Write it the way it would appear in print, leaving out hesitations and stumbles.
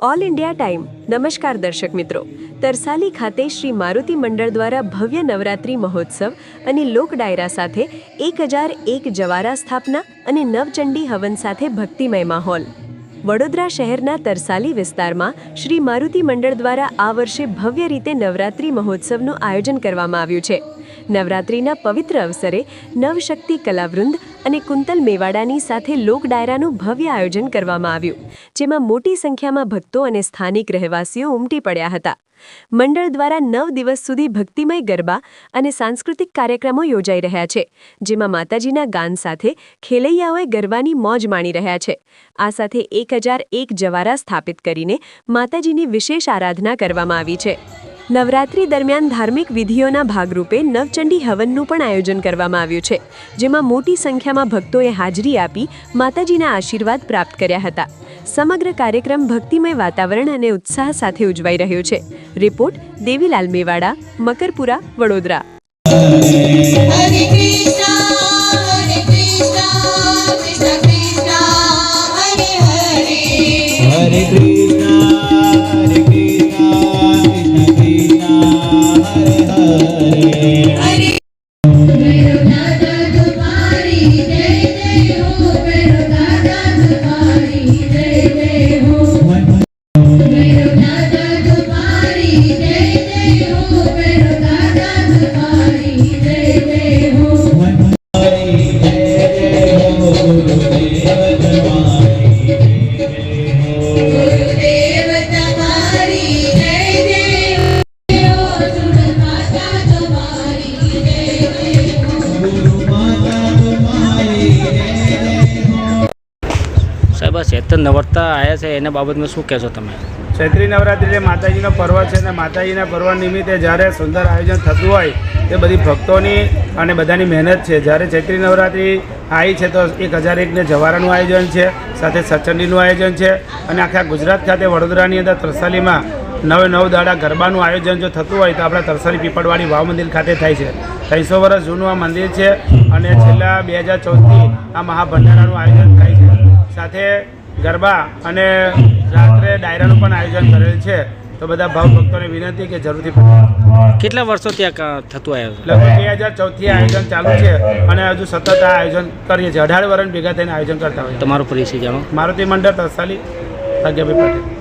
All India time નમસ્કાર દર્શક મિત્રો, તરસાલી ખાતે શ્રી મારુતિ મંડળ દ્વારા ભવ્ય નવરાત્રિ મહોત્સવ અને લોક ડાયરા સાથે 1001 જવારા સ્થાપના અને નવચંડી હવન સાથે ભક્તિમય માહોલ। વડોદરા શહેરના તરસાલી વિસ્તારમાં શ્રી મારુતિ મંડળ દ્વારા આ વર્ષે ભવ્ય રીતે નવરાત્રિ મહોત્સવનું આયોજન કરવામાં આવ્યું છે। નવરાત્રિના પવિત્ર અવસરે નવશક્તિ કલાવૃંદ અને કુંતલ મેવાડાની સાથે લોક ડાયરાનું ભવ્ય આયોજન કરવામાં આવ્યું, જેમાં મોટી સંખ્યામાં ભક્તો અને સ્થાનિક રહેવાસીઓ ઉમટી પડ્યા હતા। મંડળ દ્વારા 9 દિવસ સુધી ભક્તિમય ગરબા અને સાંસ્કૃતિક કાર્યક્રમો યોજાઈ રહ્યા છે, જેમાં માતાજીના ગાન સાથે ખેલૈયાઓએ ગરબાની મોજ માણી રહ્યા છે। આ સાથે 1001 જવારા સ્થાપિત કરીને માતાજીની વિશેષ આરાધના કરવામાં આવી છે। નવરાત્રિ દરમિયાન ધાર્મિક વિધિઓના ભાગરૂપે નવચંડી હવનનું પણ આયોજન કરવામાં આવ્યું છે, જેમાં મોટી સંખ્યામાં ભક્તોએ હાજરી આપી માતાજીના આશીર્વાદ પ્રાપ્ત કર્યા હતા। સમગ્ર કાર્યક્રમ ભક્તિમય વાતાવરણ અને ઉત્સાહ સાથે ઉજવાઈ રહ્યો છે। રિપોર્ટ દેવીલાલ મેવાડા, મકરપુરા, વડોદરા। चैत्र नवरात्र आया है एना बाबत में शू कहो तमे? चैत्री नवरात्रि माताजीनो पर्व है ने माताजीना पर्व निमित्ते જ્યારે સુંદર આયોજન થતું હોય તે બધી ભક્તોની અને બધાની મહેનત છે। જ્યારે ચૈત્રી નવરાત્રિ આવી છે તો 1001 ને જવારાનું આયોજન છે, સાથે સચંડીનું આયોજન છે અને આખા ગુજરાત ખાતે વડોદરાની અંદર તરસાલીમાં 9 દાડા ગરબાનું આયોજન જો થતું હોય તો આપણા તરસાલી પીપળવાડી વાવ મંદિર ખાતે થાય છે। 300 વર્ષ જૂનું આ મંદિર છે અને છેલ્લા 2014થી આ મહાભંડારાનું આયોજન થાય છે। સાથે ગરબા અને રાત્રે ડાયરાનું પણ આયોજન કરેલ છે, તો બધા ભાવ ભક્તોને વિનંતી કે જરૂરથી કેટલા વર્ષો ત્યાં થતું આવ્યું? લગભગ 2014થી આયોજન ચાલુ છે અને હજુ સતત આ આયોજન કરીએ છીએ। 18 વર્ષ ભેગા થઈને આયોજન કરતા હોય। તમારો પરિચય જાણો? મારુતિ મંડળ તરસાલી, ભાગ્યભાઈ પટેલ।